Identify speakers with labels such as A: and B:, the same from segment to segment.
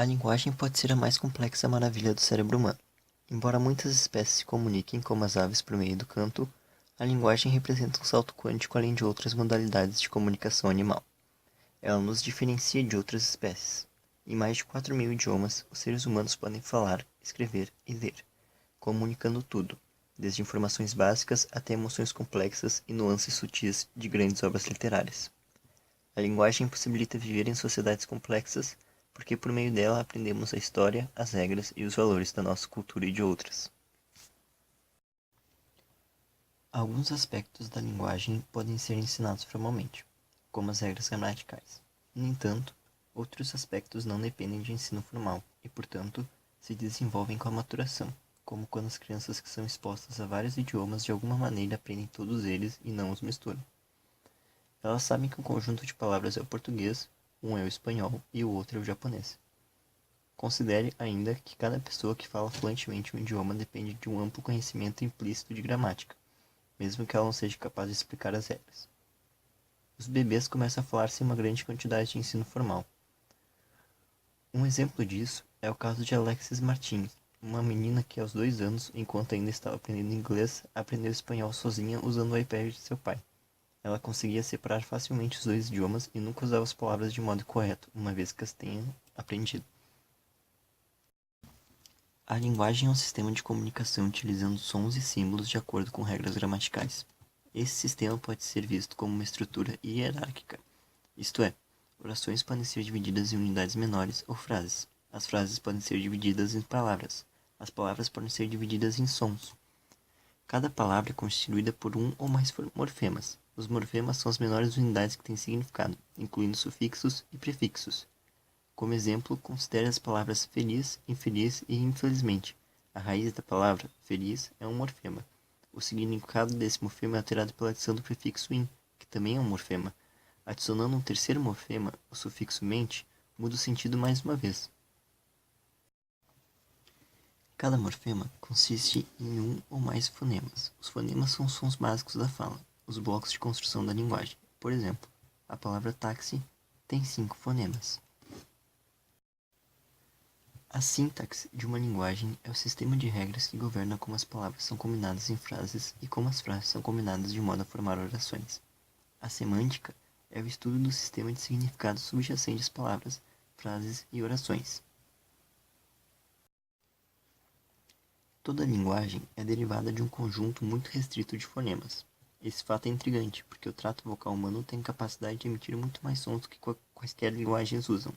A: A linguagem pode ser a mais complexa maravilha do cérebro humano. Embora muitas espécies se comuniquem como as aves por meio do canto, a linguagem representa um salto quântico além de outras modalidades de comunicação animal. Ela nos diferencia de outras espécies. Em mais de 4.000 idiomas, os seres humanos podem falar, escrever e ler, comunicando tudo, desde informações básicas até emoções complexas e nuances sutis de grandes obras literárias. A linguagem possibilita viver em sociedades complexas, porque por meio dela aprendemos a história, as regras e os valores da nossa cultura e de outras. Alguns aspectos da linguagem podem ser ensinados formalmente, como as regras gramaticais. No entanto, outros aspectos não dependem de ensino formal e, portanto, se desenvolvem com a maturação, como quando as crianças que são expostas a vários idiomas de alguma maneira aprendem todos eles e não os misturam. Elas sabem que um conjunto de palavras é o português, um é o espanhol e o outro é o japonês. Considere ainda que cada pessoa que fala fluentemente um idioma depende de um amplo conhecimento implícito de gramática, mesmo que ela não seja capaz de explicar as regras. Os bebês começam a falar sem uma grande quantidade de ensino formal. Um exemplo disso é o caso de Alexis Martins, uma menina que aos 2 anos, enquanto ainda estava aprendendo inglês, aprendeu espanhol sozinha usando o iPad de seu pai. Ela conseguia separar facilmente os dois idiomas e nunca usava as palavras de modo correto, uma vez que as tenha aprendido. A linguagem é um sistema de comunicação utilizando sons e símbolos de acordo com regras gramaticais. Esse sistema pode ser visto como uma estrutura hierárquica, isto é, orações podem ser divididas em unidades menores ou frases. As frases podem ser divididas em palavras. As palavras podem ser divididas em sons. Cada palavra é constituída por um ou mais morfemas. Os morfemas são as menores unidades que têm significado, incluindo sufixos e prefixos. Como exemplo, considere as palavras feliz, infeliz e infelizmente. A raiz da palavra feliz é um morfema. O significado desse morfema é alterado pela adição do prefixo in, que também é um morfema. Adicionando um terceiro morfema, o sufixo mente, muda o sentido mais uma vez. Cada morfema consiste em um ou mais fonemas. Os fonemas são os sons básicos da fala, os blocos de construção da linguagem. Por exemplo, a palavra táxi tem 5 fonemas. A sintaxe de uma linguagem é o sistema de regras que governa como as palavras são combinadas em frases e como as frases são combinadas de modo a formar orações. A semântica é o estudo do sistema de significados subjacente às palavras, frases e orações. Toda linguagem é derivada de um conjunto muito restrito de fonemas. Esse fato é intrigante, porque o trato vocal humano tem capacidade de emitir muito mais sons do que quaisquer linguagens usam.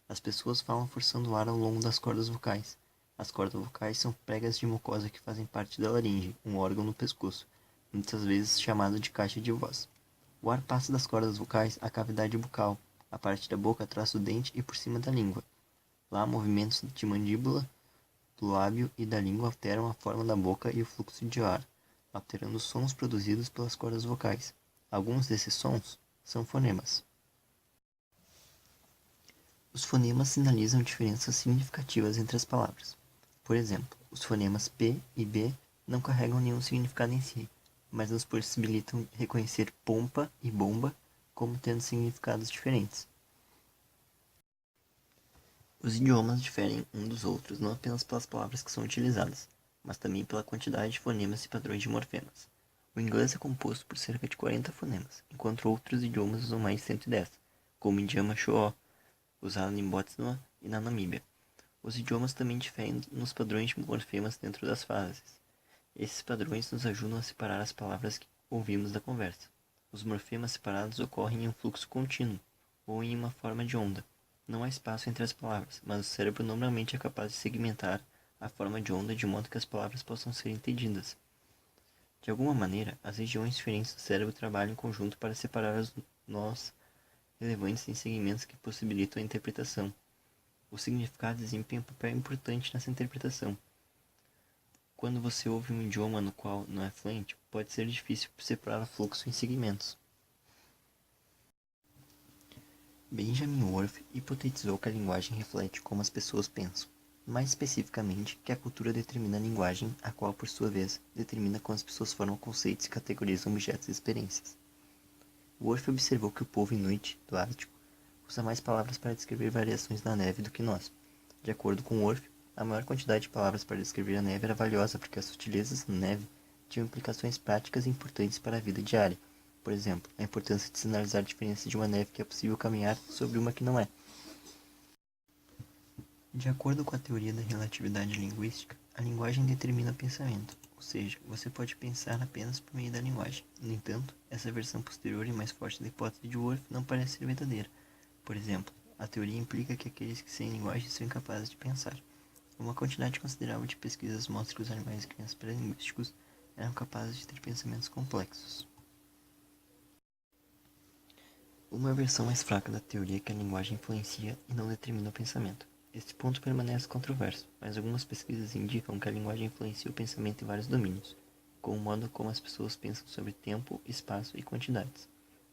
A: As pessoas falam forçando o ar ao longo das cordas vocais. As cordas vocais são pregas de mucosa que fazem parte da laringe, um órgão no pescoço, muitas vezes chamado de caixa de voz. O ar passa das cordas vocais à cavidade bucal, a parte da boca atrás do dente e por cima da língua. Lá, movimentos de mandíbula, do lábio e da língua alteram a forma da boca e o fluxo de ar, alterando os sons produzidos pelas cordas vocais. Alguns desses sons são fonemas. Os fonemas sinalizam diferenças significativas entre as palavras. Por exemplo, os fonemas P e B não carregam nenhum significado em si, mas nos possibilitam reconhecer pompa e bomba como tendo significados diferentes. Os idiomas diferem um dos outros não apenas pelas palavras que são utilizadas, mas também pela quantidade de fonemas e padrões de morfemas. O inglês é composto por cerca de 40 fonemas, enquanto outros idiomas usam mais de 110, como o idioma Choo, usado em Botsuana e na Namíbia. Os idiomas também diferem nos padrões de morfemas dentro das frases. Esses padrões nos ajudam a separar as palavras que ouvimos da conversa. Os morfemas separados ocorrem em um fluxo contínuo, ou em uma forma de onda. Não há espaço entre as palavras, mas o cérebro normalmente é capaz de segmentar a forma de onda de modo que as palavras possam ser entendidas. De alguma maneira, as regiões diferentes do cérebro trabalham em conjunto para separar os nós relevantes em segmentos que possibilitam a interpretação. O significado desempenha um papel importante nessa interpretação. Quando você ouve um idioma no qual não é fluente, pode ser difícil separar o fluxo em segmentos. Benjamin Worth hipotetizou que a linguagem reflete como as pessoas pensam, mais especificamente que a cultura determina a linguagem, a qual, por sua vez, determina como as pessoas formam conceitos e categorizam objetos e experiências. Worth observou que o povo inuit, do Ártico, usa mais palavras para descrever variações da neve do que nós, De acordo com Worth, a maior quantidade de palavras para descrever a neve era valiosa porque as sutilezas da neve tinham implicações práticas importantes para a vida diária. Por exemplo, a importância de sinalizar a diferença de uma neve que é possível caminhar sobre uma que não é. De acordo com a teoria da relatividade linguística, a linguagem determina o pensamento, ou seja, você pode pensar apenas por meio da linguagem. No entanto, essa versão posterior e mais forte da hipótese de Worth não parece ser verdadeira. Por exemplo, a teoria implica que aqueles que sem linguagem são incapazes de pensar. Uma quantidade considerável de pesquisas mostra que os animais e crianças pré-linguísticos eram capazes de ter pensamentos complexos. Uma versão mais fraca da teoria é que a linguagem influencia e não determina o pensamento. Este ponto permanece controverso, mas algumas pesquisas indicam que a linguagem influencia o pensamento em vários domínios, como o modo como as pessoas pensam sobre tempo, espaço e quantidades.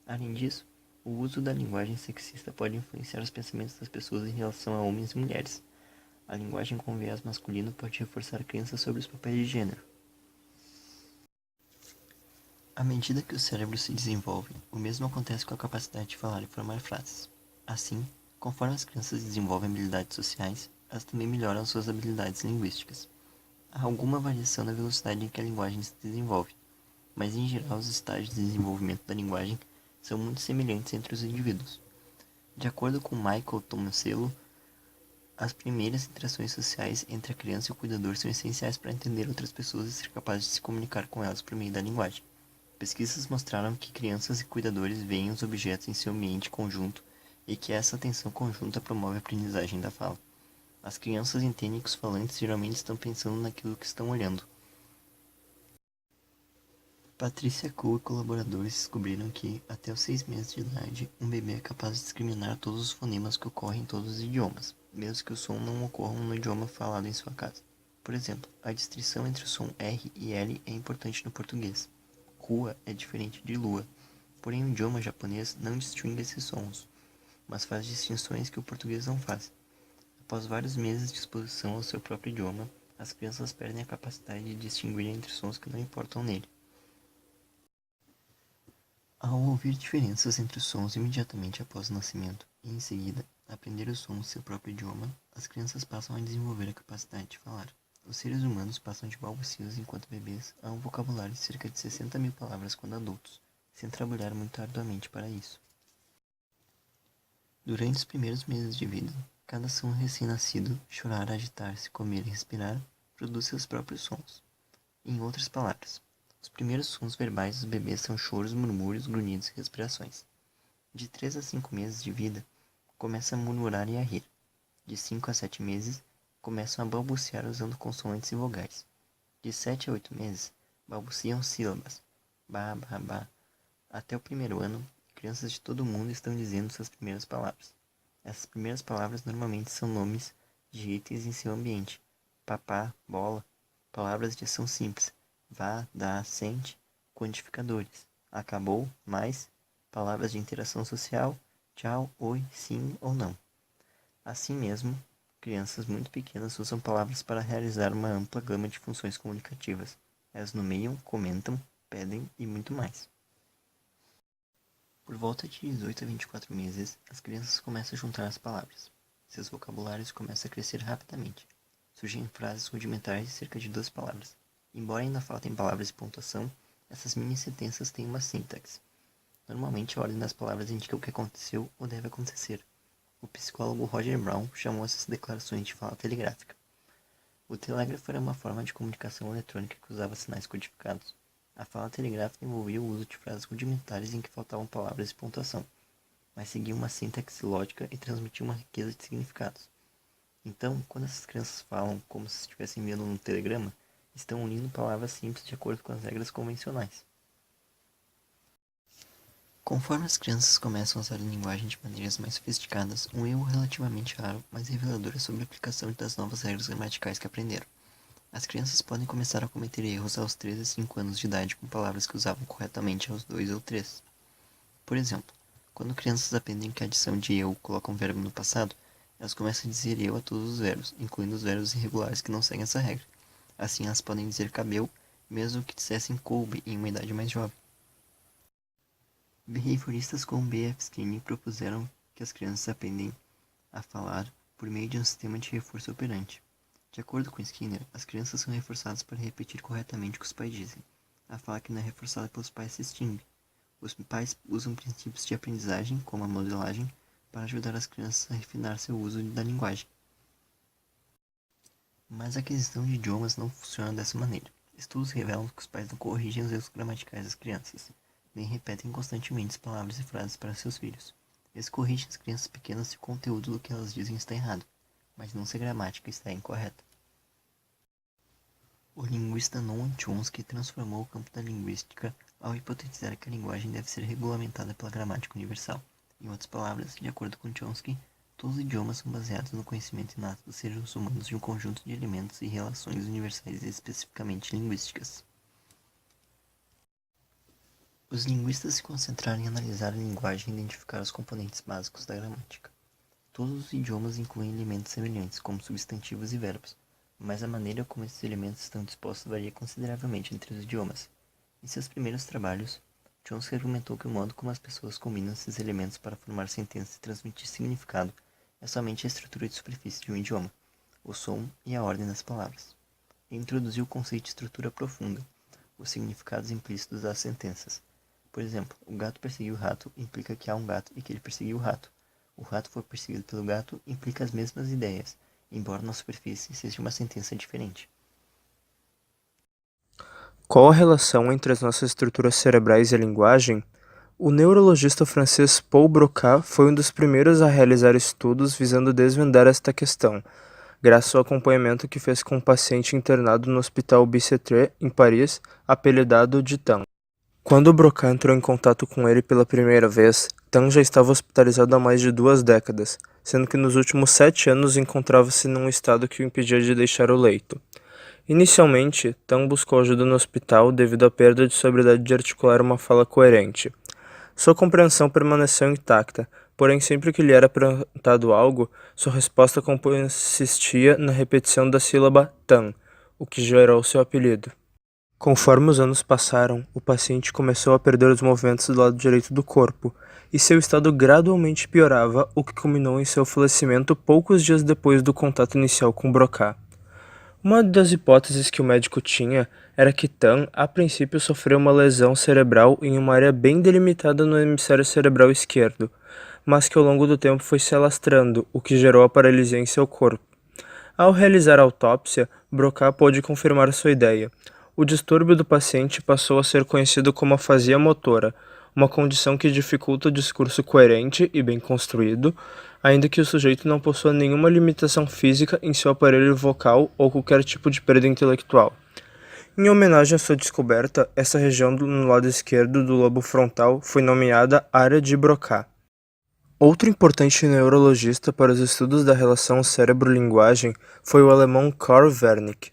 A: Além disso, o uso da linguagem sexista pode influenciar os pensamentos das pessoas em relação a homens e mulheres. A linguagem com viés masculino pode reforçar crenças sobre os papéis de gênero. À medida que o cérebro se desenvolve, o mesmo acontece com a capacidade de falar e formar frases. Assim, conforme as crianças desenvolvem habilidades sociais, elas também melhoram suas habilidades linguísticas. Há alguma variação na velocidade em que a linguagem se desenvolve, mas em geral os estágios de desenvolvimento da linguagem são muito semelhantes entre os indivíduos. De acordo com Michael Tomasello, as primeiras interações sociais entre a criança e o cuidador são essenciais para entender outras pessoas e ser capaz de se comunicar com elas por meio da linguagem. Pesquisas mostraram que crianças e cuidadores veem os objetos em seu ambiente conjunto e que essa atenção conjunta promove a aprendizagem da fala. As crianças entendem que os falantes geralmente estão pensando naquilo que estão olhando. Patricia Cole e colaboradores descobriram que, até os 6 meses de idade, um bebê é capaz de discriminar todos os fonemas que ocorrem em todos os idiomas, mesmo que o som não ocorra no idioma falado em sua casa. Por exemplo, a distinção entre o som R e L é importante no português. Rua é diferente de lua, porém o idioma japonês não distingue esses sons, mas faz distinções que o português não faz. Após vários meses de exposição ao seu próprio idioma, as crianças perdem a capacidade de distinguir entre sons que não importam nele. Ao ouvir diferenças entre os sons imediatamente após o nascimento e, em seguida, aprender os sons do seu próprio idioma, as crianças passam a desenvolver a capacidade de falar. Os seres humanos passam de balbucios enquanto bebês a um vocabulário de cerca de 60 mil palavras quando adultos, sem trabalhar muito arduamente para isso. Durante os primeiros meses de vida, cada som recém-nascido, chorar, agitar-se, comer e respirar, produz seus próprios sons. Em outras palavras, os primeiros sons verbais dos bebês são choros, murmúrios, grunhidos e respirações. De 3 a 5 meses de vida, começam a murmurar e a rir. De 5 a 7 meses, começam a balbuciar usando consoantes e vogais. De 7 a 8 meses, balbuciam sílabas, ba, ba, ba. Até o primeiro ano, crianças de todo o mundo estão dizendo suas primeiras palavras. Essas primeiras palavras normalmente são nomes de itens em seu ambiente. Papá, bola, palavras de ação simples. Vá, dá, sente, quantificadores. Acabou, mais, palavras de interação social. Tchau, oi, sim ou não. Assim mesmo, crianças muito pequenas usam palavras para realizar uma ampla gama de funções comunicativas. Elas nomeiam, comentam, pedem e muito mais. Por volta de 18 a 24 meses, as crianças começam a juntar as palavras. Seus vocabulários começam a crescer rapidamente. Surgem frases rudimentares de cerca de 2 palavras. Embora ainda faltem palavras e pontuação, essas mini-sentenças têm uma sintaxe. Normalmente a ordem das palavras indica o que aconteceu ou deve acontecer. O psicólogo Roger Brown chamou essas declarações de fala telegráfica. O telégrafo era uma forma de comunicação eletrônica que usava sinais codificados. A fala telegráfica envolvia o uso de frases rudimentares em que faltavam palavras e pontuação, mas seguia uma sintaxe lógica e transmitia uma riqueza de significados. Então, quando essas crianças falam como se estivessem enviando um telegrama, estão unindo palavras simples de acordo com as regras convencionais. Conforme as crianças começam a usar a linguagem de maneiras mais sofisticadas, um erro relativamente raro, mas revelador é sobre a aplicação das novas regras gramaticais que aprenderam. As crianças podem começar a cometer erros aos 3 a 5 anos de idade com palavras que usavam corretamente aos 2 ou 3. Por exemplo, quando crianças aprendem que a adição de eu coloca um verbo no passado, elas começam a dizer eu a todos os verbos, incluindo os verbos irregulares que não seguem essa regra. Assim, elas podem dizer cabeu, mesmo que dissessem coube em uma idade mais jovem. Behavioristas como B. F. Skinner propuseram que as crianças aprendem a falar por meio de um sistema de reforço operante. De acordo com Skinner, as crianças são reforçadas para repetir corretamente o que os pais dizem. A fala que não é reforçada pelos pais se extingue. Os pais usam princípios de aprendizagem, como a modelagem, para ajudar as crianças a refinar seu uso da linguagem. Mas a aquisição de idiomas não funciona dessa maneira. Estudos revelam que os pais não corrigem os erros gramaticais das crianças, nem repetem constantemente as palavras e frases para seus filhos. Eles corrigem as crianças pequenas se o conteúdo do que elas dizem está errado, mas não se a gramática está incorreta. O linguista Noam Chomsky transformou o campo da linguística ao hipotetizar que a linguagem deve ser regulamentada pela gramática universal. Em outras palavras, de acordo com Chomsky, todos os idiomas são baseados no conhecimento inato dos seres humanos de um conjunto de elementos e relações universais e especificamente linguísticas. Os linguistas se concentraram em analisar a linguagem e identificar os componentes básicos da gramática. Todos os idiomas incluem elementos semelhantes, como substantivos e verbos, mas a maneira como esses elementos estão dispostos varia consideravelmente entre os idiomas. Em seus primeiros trabalhos, Chomsky argumentou que o modo como as pessoas combinam esses elementos para formar sentenças e transmitir significado é somente a estrutura de superfície de um idioma, o som e a ordem das palavras. Ele introduziu o conceito de estrutura profunda, os significados implícitos das sentenças. Por exemplo, o gato perseguiu o rato implica que há um gato e que ele perseguiu o rato. O rato foi perseguido pelo gato implica as mesmas ideias, embora na superfície seja uma sentença diferente.
B: Qual a relação entre as nossas estruturas cerebrais e a linguagem? O neurologista francês Paul Broca foi um dos primeiros a realizar estudos visando desvendar esta questão, graças ao acompanhamento que fez com um paciente internado no Hospital Bicêtre, em Paris, apelidado de Tan. Quando Broca entrou em contato com ele pela primeira vez, Tan já estava hospitalizado há mais de 2 décadas, sendo que nos últimos 7 anos encontrava-se num estado que o impedia de deixar o leito. Inicialmente, Tan buscou ajuda no hospital devido à perda de sua habilidade de articular uma fala coerente. Sua compreensão permaneceu intacta, porém sempre que lhe era perguntado algo, sua resposta consistia na repetição da sílaba Tan, o que gerou seu apelido. Conforme os anos passaram, o paciente começou a perder os movimentos do lado direito do corpo, e seu estado gradualmente piorava, o que culminou em seu falecimento poucos dias depois do contato inicial com Broca. Uma das hipóteses que o médico tinha era que Tan, a princípio, sofreu uma lesão cerebral em uma área bem delimitada no hemisfério cerebral esquerdo, mas que ao longo do tempo foi se alastrando, o que gerou a paralisia em seu corpo. Ao realizar a autópsia, Broca pôde confirmar sua ideia. O distúrbio do paciente passou a ser conhecido como afasia motora, uma condição que dificulta o discurso coerente e bem construído, ainda que o sujeito não possua nenhuma limitação física em seu aparelho vocal ou qualquer tipo de perda intelectual. Em homenagem à sua descoberta, essa região no lado esquerdo do lobo frontal foi nomeada área de Broca. Outro importante neurologista para os estudos da relação cérebro-linguagem foi o alemão Karl Wernicke.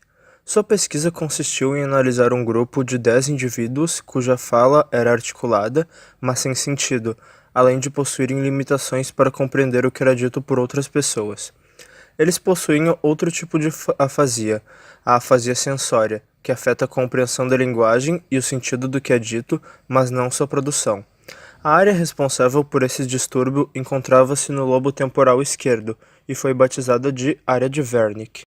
B: Sua pesquisa consistiu em analisar um grupo de 10 indivíduos cuja fala era articulada, mas sem sentido, além de possuírem limitações para compreender o que era dito por outras pessoas. Eles possuíam outro tipo de afasia, a afasia sensória, que afeta a compreensão da linguagem e o sentido do que é dito, mas não sua produção. A área responsável por esse distúrbio encontrava-se no lobo temporal esquerdo e foi batizada de área de Wernicke.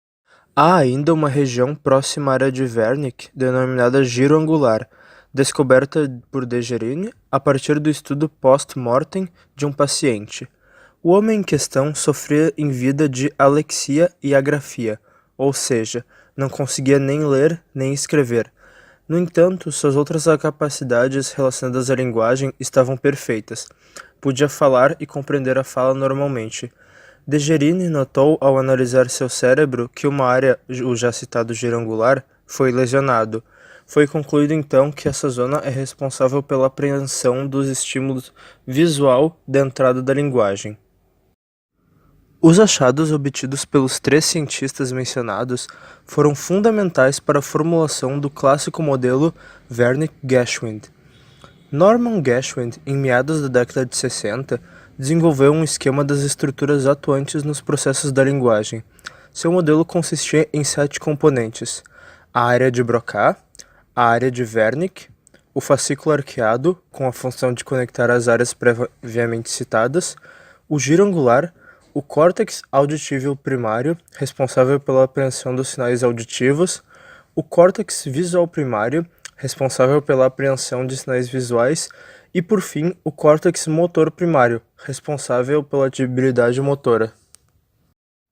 B: Há ainda uma região próxima à área de Wernicke, denominada giro angular, descoberta por Dejerini a partir do estudo post-mortem de um paciente. O homem em questão sofria em vida de alexia e agrafia, ou seja, não conseguia nem ler nem escrever. No entanto, suas outras capacidades relacionadas à linguagem estavam perfeitas. Podia falar e compreender a fala normalmente. Dejerini notou ao analisar seu cérebro que uma área, o já citado giro angular, foi lesionado. Foi concluído então que essa zona é responsável pela apreensão dos estímulos visual da entrada da linguagem. Os achados obtidos pelos 3 cientistas mencionados foram fundamentais para a formulação do clássico modelo Wernicke-Geschwind. Norman Geschwind, em meados da década de 60, desenvolveu um esquema das estruturas atuantes nos processos da linguagem. Seu modelo consistia em 7 componentes: a área de Broca, a área de Wernicke, o fascículo arqueado, com a função de conectar as áreas previamente citadas, o giro angular, o córtex auditivo primário, responsável pela apreensão dos sinais auditivos, o córtex visual primário, responsável pela apreensão de sinais visuais, e, por fim, o córtex motor primário, responsável pela atividade motora.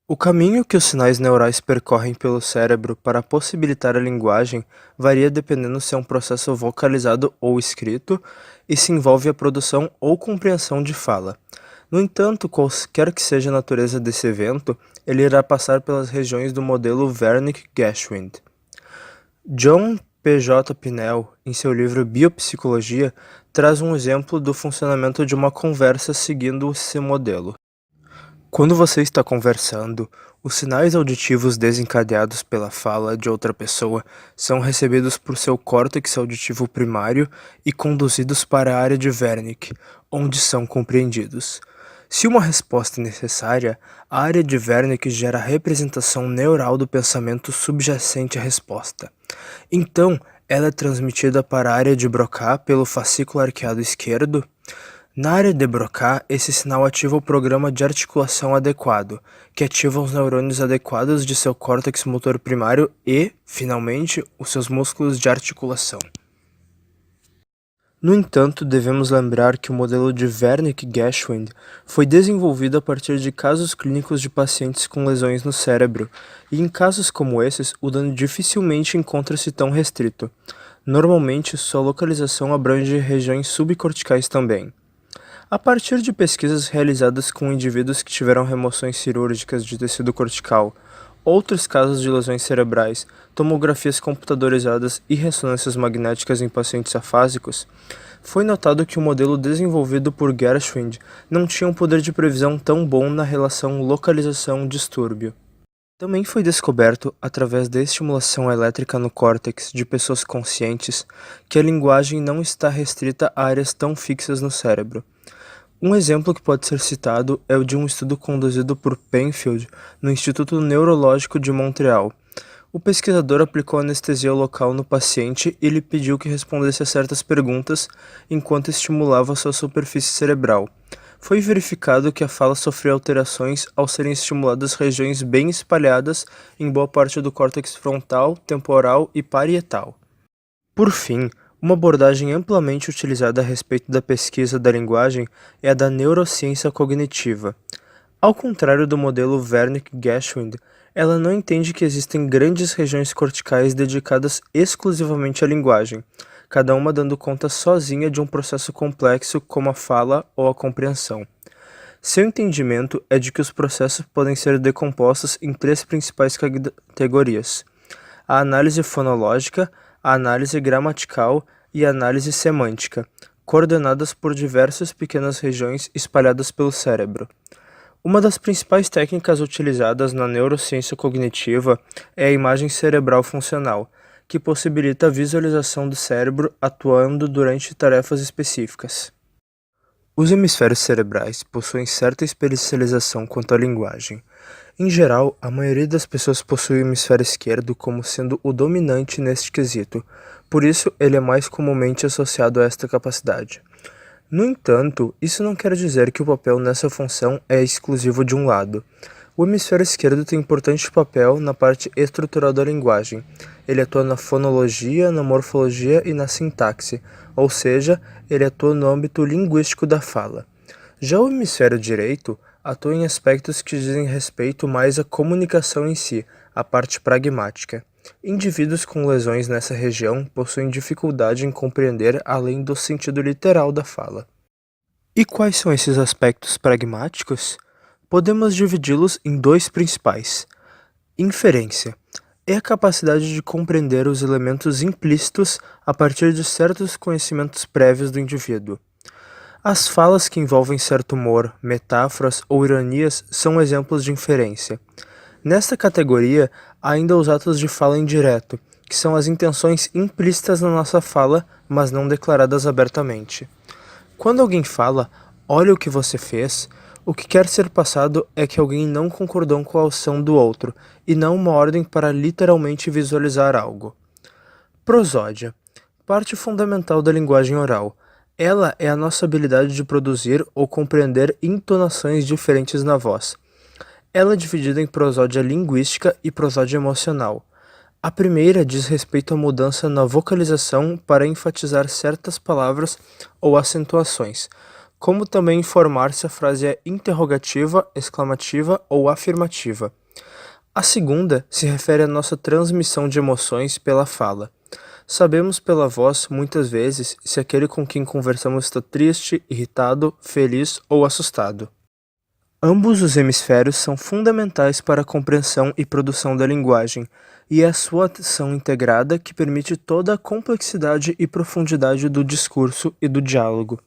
B: O caminho que os sinais neurais percorrem pelo cérebro para possibilitar a linguagem varia dependendo se é um processo vocalizado ou escrito e se envolve a produção ou compreensão de fala. No entanto, qualquer que seja a natureza desse evento, ele irá passar pelas regiões do modelo Wernicke-Geschwind. John P. J. Pinnell, em seu livro Biopsicologia, traz um exemplo do funcionamento de uma conversa seguindo esse modelo. Quando você está conversando, os sinais auditivos desencadeados pela fala de outra pessoa são recebidos por seu córtex auditivo primário e conduzidos para a área de Wernicke, onde são compreendidos. Se uma resposta é necessária, a área de Wernicke gera a representação neural do pensamento subjacente à resposta. Então, ela é transmitida para a área de Broca pelo fascículo arqueado esquerdo. Na área de Broca, esse sinal ativa o programa de articulação adequado, que ativa os neurônios adequados de seu córtex motor primário e, finalmente, os seus músculos de articulação. No entanto, devemos lembrar que o modelo de Wernicke-Geschwind foi desenvolvido a partir de casos clínicos de pacientes com lesões no cérebro, e em casos como esses, o dano dificilmente encontra-se tão restrito. Normalmente, sua localização abrange regiões subcorticais também. A partir de pesquisas realizadas com indivíduos que tiveram remoções cirúrgicas de tecido cortical, outros casos de lesões cerebrais, tomografias computadorizadas e ressonâncias magnéticas em pacientes afásicos, foi notado que o modelo desenvolvido por Geschwind não tinha um poder de previsão tão bom na relação localização-distúrbio. Também foi descoberto, através da estimulação elétrica no córtex de pessoas conscientes, que a linguagem não está restrita a áreas tão fixas no cérebro. Um exemplo que pode ser citado é o de um estudo conduzido por Penfield no Instituto Neurológico de Montreal. O pesquisador aplicou anestesia local no paciente e lhe pediu que respondesse a certas perguntas enquanto estimulava sua superfície cerebral. Foi verificado que a fala sofria alterações ao serem estimuladas regiões bem espalhadas em boa parte do córtex frontal, temporal e parietal. Por fim, uma abordagem amplamente utilizada a respeito da pesquisa da linguagem é a da neurociência cognitiva. Ao contrário do modelo Wernicke-Geschwind, ela não entende que existem grandes regiões corticais dedicadas exclusivamente à linguagem, cada uma dando conta sozinha de um processo complexo como a fala ou a compreensão. Seu entendimento é de que os processos podem ser decompostos em três principais categorias: a análise fonológica, a análise gramatical e a análise semântica, coordenadas por diversas pequenas regiões espalhadas pelo cérebro. Uma das principais técnicas utilizadas na neurociência cognitiva é a imagem cerebral funcional, que possibilita a visualização do cérebro atuando durante tarefas específicas. Os hemisférios cerebrais possuem certa especialização quanto à linguagem. Em geral, a maioria das pessoas possui o hemisfério esquerdo como sendo o dominante neste quesito, por isso ele é mais comumente associado a esta capacidade. No entanto, isso não quer dizer que o papel nessa função é exclusivo de um lado. O hemisfério esquerdo tem importante papel na parte estrutural da linguagem. Ele atua na fonologia, na morfologia e na sintaxe, ou seja, ele atua no âmbito linguístico da fala. Já o hemisfério direito atua em aspectos que dizem respeito mais à comunicação em si, a parte pragmática. Indivíduos com lesões nessa região possuem dificuldade em compreender além do sentido literal da fala. E quais são esses aspectos pragmáticos? Podemos dividi-los em dois principais. Inferência é a capacidade de compreender os elementos implícitos a partir de certos conhecimentos prévios do indivíduo. As falas que envolvem certo humor, metáforas ou ironias são exemplos de inferência. Nesta categoria, há ainda os atos de fala indireto, que são as intenções implícitas na nossa fala, mas não declaradas abertamente. Quando alguém fala, olha o que você fez, o que quer ser passado é que alguém não concordou com a ação do outro, e não uma ordem para literalmente visualizar algo. Prosódia, parte fundamental da linguagem oral. Ela é a nossa habilidade de produzir ou compreender entonações diferentes na voz. Ela é dividida em prosódia linguística e prosódia emocional. A primeira diz respeito à mudança na vocalização para enfatizar certas palavras ou acentuações, como também informar se a frase é interrogativa, exclamativa ou afirmativa. A segunda se refere à nossa transmissão de emoções pela fala. Sabemos pela voz, muitas vezes, se aquele com quem conversamos está triste, irritado, feliz ou assustado. Ambos os hemisférios são fundamentais para a compreensão e produção da linguagem, e é a sua ação integrada que permite toda a complexidade e profundidade do discurso e do diálogo.